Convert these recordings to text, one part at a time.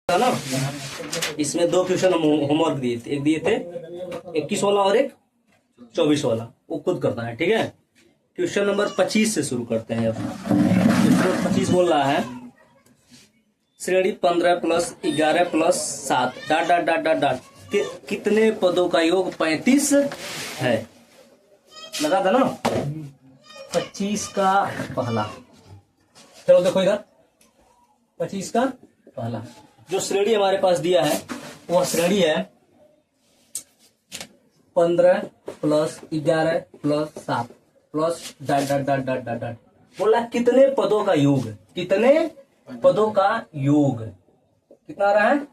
था ना, इसमें दो क्वेश्चन होमवर्क दिए थे, एक दिए थे 21 वाला और एक 24 वाला, वो खुद करना है। ठीक है, क्वेश्चन नंबर 25 से शुरू करते हैं। क्वेश्चन 25 बोल रहा है श्रेणी 15 plus 11 plus 7 dot dot dot dot dot कितने पदों का योग 35 है। लगा था ना। 25 का पहला, चलो देखो इधर 25 का पहला जो श्रेणी हमारे पास दिया है वह श्रेणी है 15 plus 11 plus 7 plus dot dot dot dot dot dot. बोला कितने पदों का योग, कितने पदों का योग कितना आ रहा है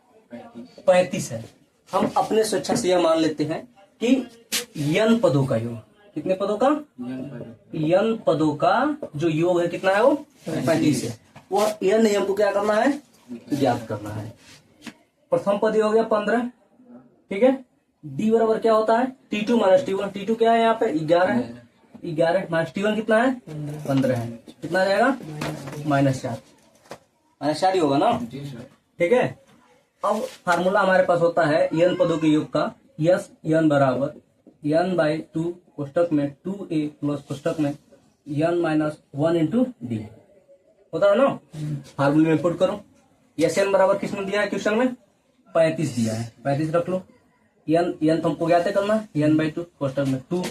35 है। हम अपने स्वेच्छा से यह मान लेते हैं कि n पदों का योग, कितने पदों का n पदों का जो योग है कितना है वो 35 है। वह n हमको क्या करना है, ज्ञात करना है। प्रथम पद हो गया 15, ठीक है। d बराबर क्या होता है t2 माइनस t1। t2 क्या है यहाँ पे 11 है, 11 माइनस t1 कितना है 15 है, कितना आ जाएगा -4, -4 ही होगा ना। ठीक है, अब फार्मूला हमारे पास होता है n पदों के योग का, यस n बराबर n/2 कोष्टक में 2a प्लस कोष्टक में n-1 इंटू डी होता है ना। फार्मूले में पुट करो। यस n बराबर किसने दिया है क्वेश्चन में 35 दिया है, 35 रख लो। n तो हमको ज्ञात करना है n/2 कोष्टक में 2 a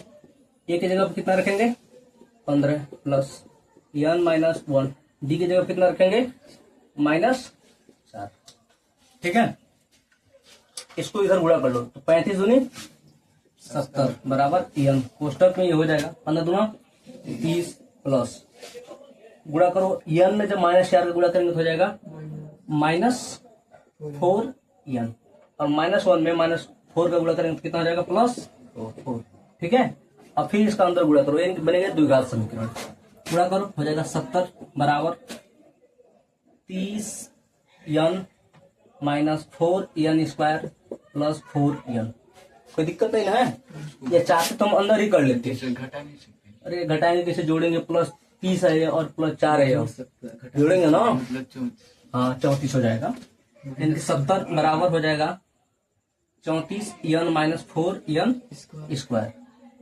की जगह पर कितना रखेंगे 15 प्लस n-1 डी की जगह कितना रखेंगे -4। ठीक है, इसको इधर गुणा कर लो तो 35 दूनी 70 बराबर n कोष्टक में ये हो जाएगा 15 दूना 30 प्लस गुणा करो n में जब -4 का गुणा करेंगे तो हो जाएगा -4n और -1 में -4 का गुणा करेंगे तो कितना हो जाएगा +4। ठीक है, अब फिर इसका अंदर गुणा करो, यानी बनेगा द्विघात समीकरण। गुणा करो हो जाएगा 70 बराबर 30n -4n square plus 4n। कोई दिक्कत नहीं ना है, ये चाहते तो हम अंदर ही कर लेते हैं। अरे घटाएंगे कैसे, जोड़ेंगे +30 है और +4 है, जोड़ेंगे ना। हाँ 34 हो जाएगा, यानी 70 बराबर हो जाएगा 34n -4n स्क्वायर।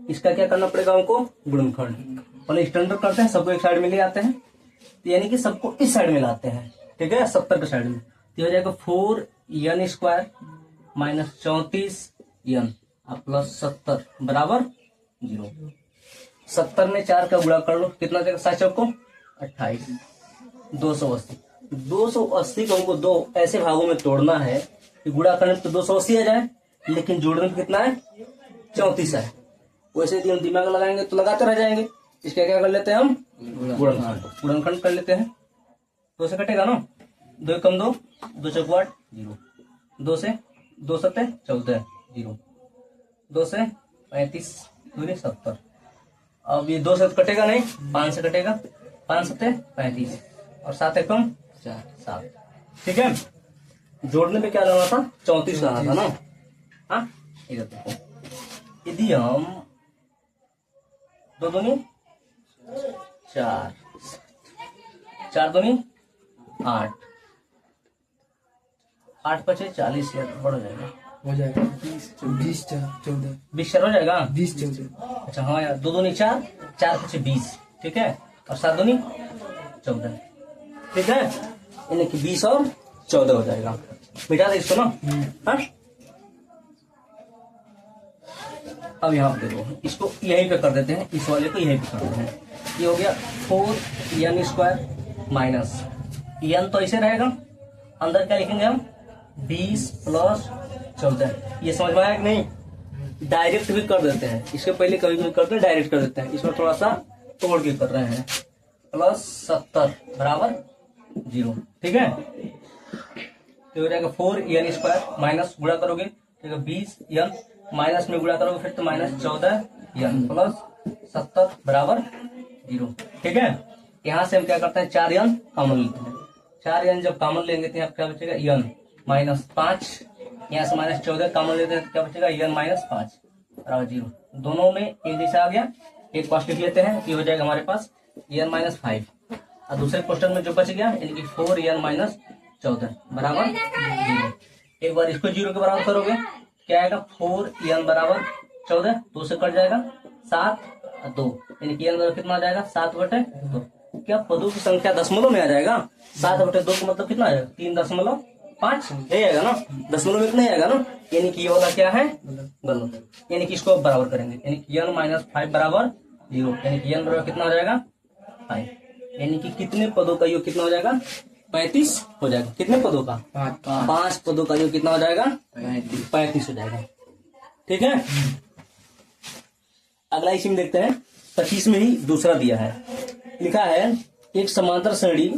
इसका क्या करना पड़ेगा हमको गुणनखंड। पहले स्टैंडर्ड करते हैं, सबको एक साइड में ले आते हैं, तो यानी कि सबको इस साइड में लाते हैं। ठीक है, 70 के साइड में तो हो जाएगा 4n स्क्वायर -34n प्लस 70 बराबर 0। 70 में 4 का गुणा कर लो, कितना जाएगा 7 चौको 28, 280। 280 को हमको दो ऐसे भागों में तोड़ना है कि गुणा करने में तो 280 आ जाए, लेकिन जोड़ने में कितना है 34 है। वैसे यदि हम दिमाग लगाएंगे तो लगाते रह जाएंगे। इसका क्या कर लेते हैं हम गुणनखंड कर लेते हैं। 2 से कटेगा ना, 2 कम 2, 2 चौको 8 0, 2 से 2 7 14 0, 2 से 35 दूनी 70। अब ये 2 से कटेगा नहीं, 5 से कटेगा, 5 7 35 और 7 कम 4 7। ठीक है, जोड़ने में क्या लाना था 34 लाना था ना। हाँ इधर देखो, यदि हम 2 दूनी 4, 4 दूनी 8, 8 पचे 40 यार बढ़ जाएगा, हो जाएगा 20 14 20 हो जाएगा 20 14। अच्छा हाँ यार, 2 दूनी 4, 4 पचे 20। ठीक है, और 7 दूनी 14। ठीक है, यानी कि 20 और 14 हो जाएगा। मिटा दे इसको ना। हाँ अब यहाँ पे देखो, इसको यहीं पे कर देते हैं, इस वाले को यहीं पे कर देते हैं। ये हो गया 4n स्क्वायर माइनस n तो ऐसे रहेगा, अंदर क्या लिखेंगे हम 20 प्लस 14। ये समझ में आया कि नहीं। डायरेक्ट भी कर देते हैं, इसके पहले कभी भी करते हैं डायरेक्ट कर देते हैं, इसमें थोड़ा सा तोड़ के कर रहे हैं। प्लस 70 बराबर 0। ठीक है, तो हो जाएगा 4n स्क्वायर माइनस गुणा करोगे तो 20n माइनस में गुणा करोगे फिर तो -14n प्लस 70 बराबर 0। ठीक है, यहाँ से हम क्या करते हैं 4n कॉमन लेते हैं। 4n जब कॉमन लेंगे तो यहाँ क्या बचेगा n -5, यहाँ से -14 कॉमन लेते हैं तो क्या बचेगा n -5 बराबर 0। दोनों में एक जैसा आ गया, एक पास लिख लेते हैं, ये हो जाएगा हमारे पास n -5 और दूसरे क्वेश्चन में जो बच गया यानी कि 4n 14 बराबर 0। एक बार इसको 0 के बराबर करोगे क्या आएगा, 4n बराबर 14, 2 से कट जाएगा 7 और 2, यानी कि n बराबर कितना आ जाएगा 7/2। क्या पदों की संख्या दशमलव में आ जाएगा, 7/2 का मतलब कितना आएगा 3.5 यही आएगा ना, दशमलव में इतना ही आएगा ना, यानी कि ये वाला क्या है गलत, यानी कि इसको बराबर करेंगे, यानी कि n - 5 बराबर 0, यानी कि n बराबर कितना हो जाएगा 5, यानी कि कितने पदों का योग कितना हो जाएगा 35 हो जाएगा। कितने पदों का 5 पदों का योग कितना हो जाएगा 35 हो जाएगा। ठीक है, अगला इसी में देखते हैं 25 में ही दूसरा दिया है, लिखा है एक समांतर श्रेणी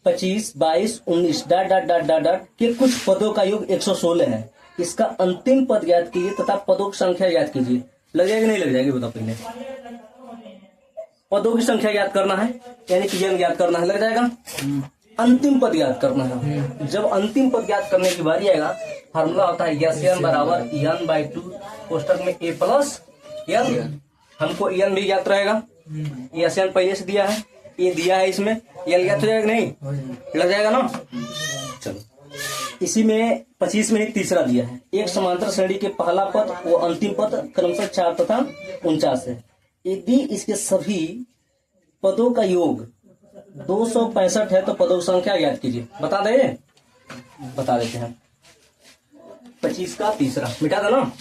25, 22, 19 dot dot dot dot dot के कुछ पदों का योग 116 है। इसका अंतिम पद ज्ञात कीजिए तथा पदों की संख्या ज्ञात कीजिए। लग जाएगी नहीं लग जाएगी बताओ, पहले पदों की संख्या ज्ञात करना है, यानी कि n ज्ञात करना है, लग जाएगा। अंतिम पद ज्ञात करना है, जब अंतिम पद ज्ञात करने की बारी आएगा फार्मूला होता है यस n बराबर n/2 कोष्टक में a प्लस n, हमको n भी ज्ञात रहेगा, यस n पहले से दिया है, ये दिया है, इसमें n ज्ञात हो जाएगा नहीं, लग जाएगा ना। चलो इसी में 25 में ही तीसरा दिया है, एक समांतर श्रेणी के पहला पद वो अंतिम पद क्रमशः 4 तथा 49 है। यदि इसके सभी पदों का योग 265 है तो पदों की संख्या ज्ञात कीजिए। बता देते हैं 25 का तीसरा मिटा दो ना,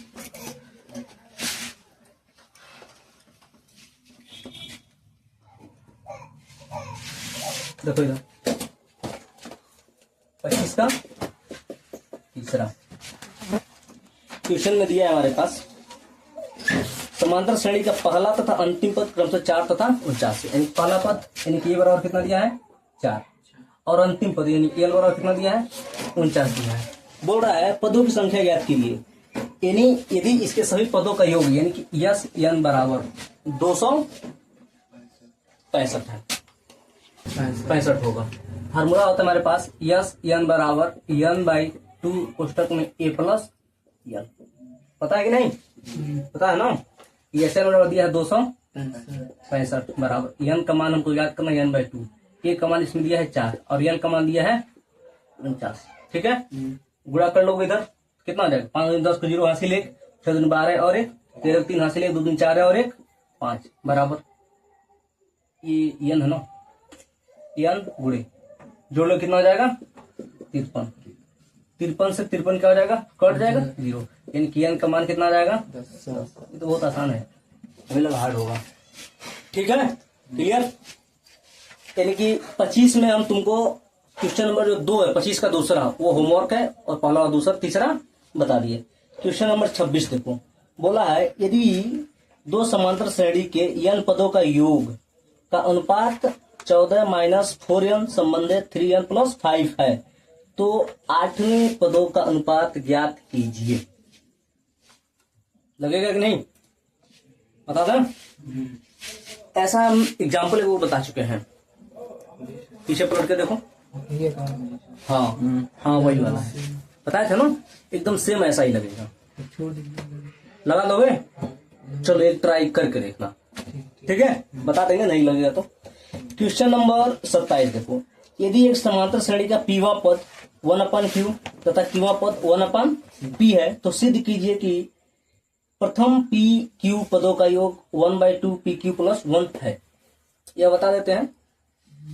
देखो इधर 25 का तीसरा क्वेश्चन में दिया है हमारे पास, समांतर श्रेणी का पहला तथा अंतिम पद क्रमशः 4 तथा 49, यानी पहला पद यानी कि बराबर कितना दिया है 4, और अंतिम पद यानी कि बराबर कितना दिया है 49 दिया है। बोल रहा है पदों की संख्या ज्ञात कीजिए, यानी यदि इसके सभी पदों का योग यानी कि यस n बराबर 265 है, 65 होगा। फार्मूला होता है हमारे पास यस n बराबर n/2 कोष्टक में a प्लस n, पता है कि नहीं, पता है ना। यस n बराबर दिया है 265 बराबर n का मान हमको याद करना है n/2, a का मान इसमें दिया है 4 और n का मान दिया है 49। ठीक है, गुणा कर लो इधर कितना आ जाएगा, 5 10 को 0 हासिल 1, 6 दूनी 12 और 1, 13 3 हासिल 1, 2 दूनी 4 है और 1 5 बराबर ये n है ना, n गुणे जोड़ लो कितना हो जाएगा 53, 53 से 53 क्या हो जाएगा कट जाएगा 0, यानी कि n का मान कितना आ जाएगा 10। ये तो बहुत आसान है, हमें लगा हार्ड होगा। ठीक है, क्लियर। यानी कि 25 में हम तुमको क्वेश्चन नंबर जो 2 है 25 का दूसरा वो होमवर्क है, और पहला और दूसरा तीसरा बता दिए। क्वेश्चन नंबर 26 देखो, बोला है यदि दो समांतर श्रेणी के n पदों का योग का अनुपात 14 - 4n संबंधित 3n + 5 है तो 8वें पदों का अनुपात ज्ञात कीजिए। लगेगा कि नहीं, बता दें। ऐसा हम एग्जाम्पल वो बता चुके हैं, पीछे पलट के देखो, हाँ वही वाला है, बताया था ना, एकदम सेम ऐसा ही लगेगा। लगा लोगे, चलो एक ट्राई करके देखना, ठीक है, बता देंगे नहीं लगेगा तो। क्वेश्चन नंबर 27 देखो, यदि एक समांतर श्रेणी का पीवा पद 1/q तथा क्यूवा पद 1/p है तो सिद्ध कीजिए कि प्रथम पी क्यू पदों का योग 1/2 pq + 1 है। यह बता देते हैं।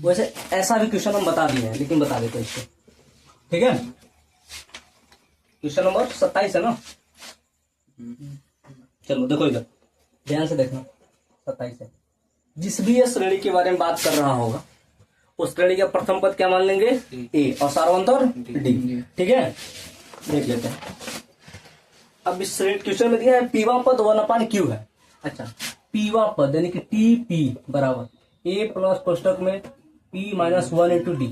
वैसे ऐसा भी क्वेश्चन हम बता दिए हैं, लेकिन बता देते हैं इसको, ठीक है। क्वेश्चन नंबर 27 है ना, चलो देखो इधर ध्यान से देखना, 27 है। जिस भी ये श्रेणी के बारे में बात कर रहा होगा उस श्रेणी का प्रथम पद क्या मान लेंगे ए और सार्वंतर डी, ठीक है। देख लेते हैं। अब इस श्रेणी क्वेश्चन में दिया है पीवा पद 1/q है। अच्छा, पीवा पद यानी कि टी पी बराबर ए प्लस कोष्टक में p - 1 × d।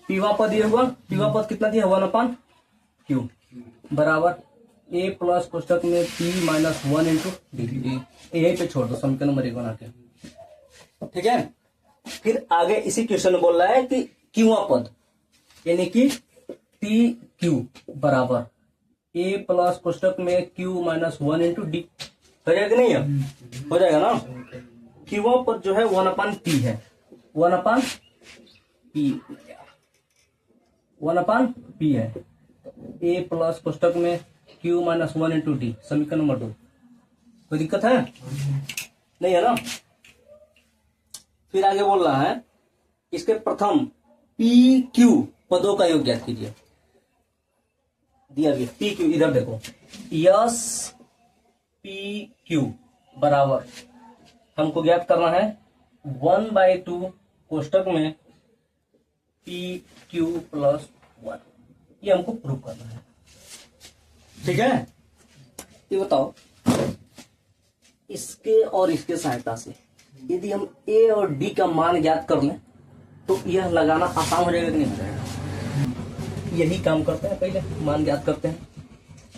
पीवा पद ये हुआ, पीवा पद कितना दिया 1/q बराबर a प्लस कोष्टक में p - 1 × d। यही पे छोड़ दो समीकरण नंबर 1 बना के, ठीक है। फिर आगे इसी क्वेश्चन में बोल रहा है कि क्यूवा पद यानी कि टी क्यू बराबर a प्लस कोष्टक में q - 1 × d। हो जाएगा नहीं है, हो जाएगा ना। क्यूवा पद जो है 1/p है, 1/p। 1/p है, a प्लस कोष्टक में q माइनस 1 इंटू डी, समीकरण नंबर 2। कोई दिक्कत है? नहीं है ना? फिर आगे बोल रहा है इसके प्रथम पी क्यू पदों का योग ज्ञात कीजिए। दिया गया पी क्यू, इधर देखो, यस पी क्यू बराबर हमको ज्ञात करना है 1/2 कोष्टक में पी क्यू प्लस 1, ये हमको प्रूव करना है। ठीक है, ये बताओ इसके और इसके सहायता से यदि हम ए और डी का मान ज्ञात कर लें तो यह लगाना आसान हो जाएगा कि नहीं हो जाएगा? यही काम करते हैं, पहले मान ज्ञात करते हैं,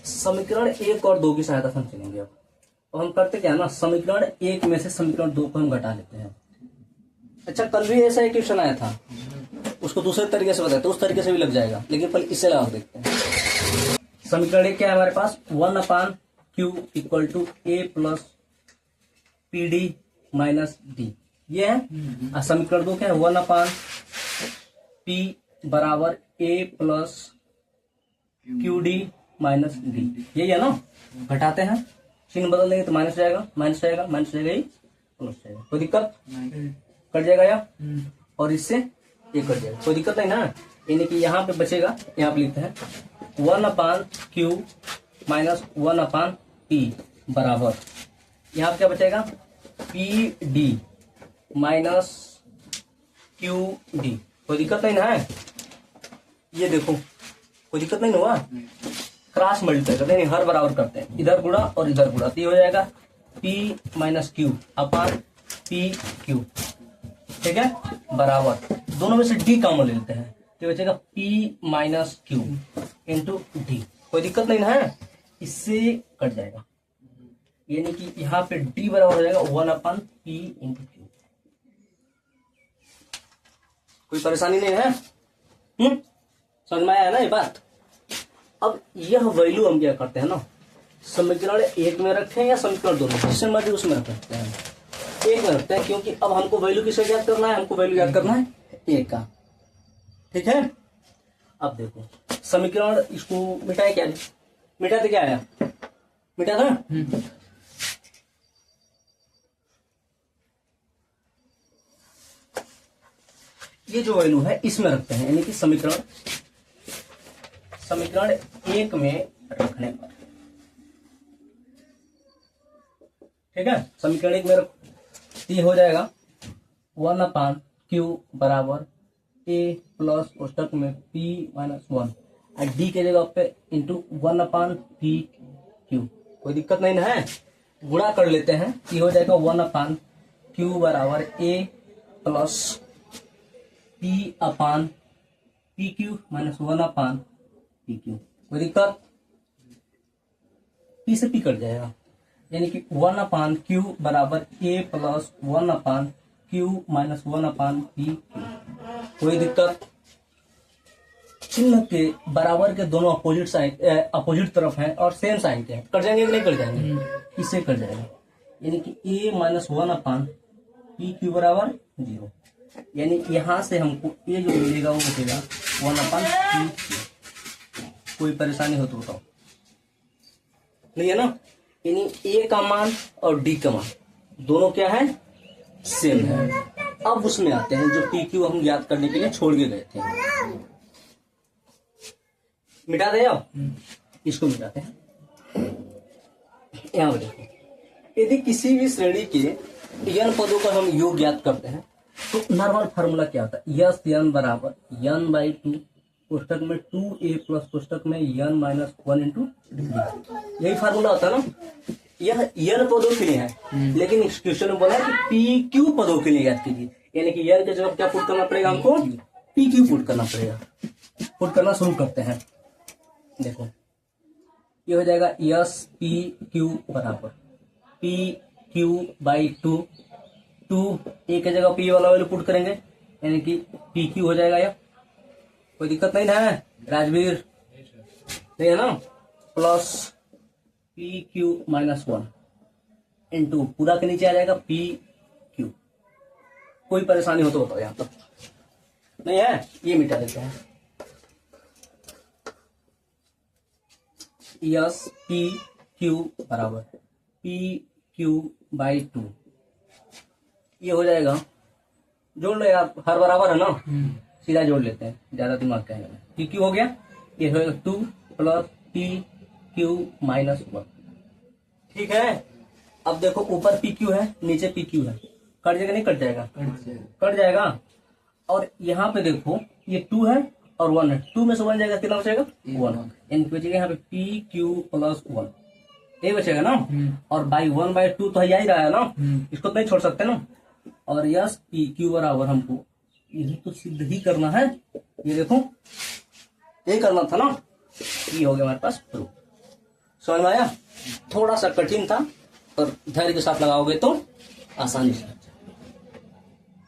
समीकरण 1 और 2 की सहायता से हम चलेंगे। अब हम करते क्या है ना, समीकरण 1 में से समीकरण 2 को हम घटा लेते हैं। अच्छा, कल भी ऐसा एक क्वेश्चन आया था, उसको दूसरे तरीके से बताते, उस तरीके से भी लग जाएगा, लेकिन पहले इससे लगा देखते हैं। समीकरण 1 क्या है हमारे पास, 1/q equal to a plus P D minus D, ये है। और समीकरण 2 क्या है, 1/p बराबर a plus Q D minus D, यही है ना। घटाते हैं, चिन्ह बदल देंगे तो माइनस जाएगा, माइनस जाएगा, माइनस जाएगा, ही प्लस जाएगा। कोई दिक्कत? कट जाएगा या और इससे ये कट जाएगा, कोई दिक्कत नहीं ना। यानी कि यहाँ पे बचेगा, यहाँ पे लिखते हैं 1/q माइनस 1/p बराबर, यहाँ पे क्या बचेगा, P D minus Q D. कोई दिक्कत नहीं ना है? ये देखो, कोई दिक्कत नहीं हुआ। क्रॉस मल्टीप्लाई करते हैं, हर बराबर करते हैं, इधर गुणा और इधर गुणा, तो ये हो जाएगा p माइनस क्यू अपान पी क्यू। ठीक है, बराबर दोनों में से d कॉमन ले लेते हैं, तो बचेगा p minus Q into D. कोई दिक्कत नहीं ना है? इससे कट जाएगा, यानी कि यहाँ पे d बराबर हो जाएगा 1/p इंटू क्यू। कोई परेशानी नहीं है? समझ में आया ना ये बात? अब यह वैल्यू हम क्या करते हैं ना, समीकरण 1 में रखें या समीकरण 2 में, जिससे मर्जी उसमें रख सकते हैं, 1 में रखते हैं, क्योंकि अब हमको वैल्यू किसे याद करना है, हमको वैल्यू याद करना है 1 का। ठीक है, अब देखो समीकरण, इसको मिटाए क्या, मिटाते क्या आया, मिटा था। ये जो वैल्यू है इसमें रखते हैं, यानी कि समीकरण 1 में रखने पर। ठीक है, समीकरण 1 में रख, ये हो जाएगा 1/q बराबर a प्लस कोष्टक में p माइनस 1 और d के जगह पे इंटू 1/p/q। कोई दिक्कत नहीं ना है? गुणा कर लेते हैं, ये हो जाएगा 1/q बराबर a plus p/pq minus 1/pq। कोई दिक्कत? p से p कट जाएगा, यानी कि 1/q बराबर a plus 1/q minus 1/pq। कोई दिक्कत? चिन्ह के बराबर के दोनों अपोजिट साइड, अपोजिट तरफ हैं और सेम साइन के हैं, कट जाएंगे कि नहीं कट जाएंगे? इससे कट जाएगा, यानी कि a माइनस 1/pq बराबर 0, यानी यहां से हमको ये जो मिलेगा वो बचेगा 1/pq। कोई परेशानी हो तो बताओ, नहीं है ना? यानी ए का मान और डी का मान दोनों क्या है, सेम है। अब उसमें आते हैं जो पी क्यू हम याद करने के लिए छोड़ के गए थे, मिटा दे, अब इसको मिटाते हैं। यहां पर देखो, यदि किसी भी श्रेणी के n पदों का हम योग ज्ञात करते हैं तो नॉर्मल फार्मूला क्या होता है, यस n बराबर n/2 कोष्टक में 2a प्लस कोष्टक में n माइनस 1 इंटू डी। यही फार्मूला होता है ना। यह n पदों के लिए है, लेकिन इस क्वेश्चन में बोला है कि पी क्यू पदों के लिए याद कीजिए, यानी कि n के जगह क्या पुट करना पड़ेगा हमको, पी क्यू पुट करना पड़ेगा। पुट करना शुरू करते हैं, देखो ये हो जाएगा यस पी क्यू बराबर पी क्यू बाई 2 ए के जगह पी वाला वैल्यू पुट करेंगे, यानी कि पी क्यू हो जाएगा। यह कोई दिक्कत नहीं है राजवीर, नहीं है ना, plus P Q minus 1 into पूरा के नीचे आ जाएगा पी क्यू। कोई परेशानी हो तो बताओ, यहाँ तक नहीं है, ये मिटा देते हैं। यस पी क्यू बराबर पी क्यू बाई 2, ये हो जाएगा, जोड़ लो यार, हर बराबर है ना, सीधा जोड़ लेते हैं, ज्यादा दिमाग का है। पी क्यू हो गया, ये हो 2 प्लस पी क्यू माइनस 1, ठीक है। अब देखो ऊपर पी क्यू है, नीचे पी क्यू है, कट जाएगा नहीं कट जाएगा, कट जाएगा। और यहाँ पे देखो ये 2 है और 1 है, 2 में से 1 जाएगा, कितना बचेगा 1, यानी बचेगा यहाँ पे पी क्यू प्लस 1, ये बचेगा ना। और बाई 1/2 तो है ही रहा है ना, इसको तो नहीं छोड़ सकते ना। और यस पी क्यू बराबर हमको यही तो सिद्ध ही करना है, ये देखो ये करना था ना, ये हो गया हमारे पास प्रूफ। समझ में आया? थोड़ा सा कठिन था, पर धैर्य के साथ लगाओगे तो आसानी से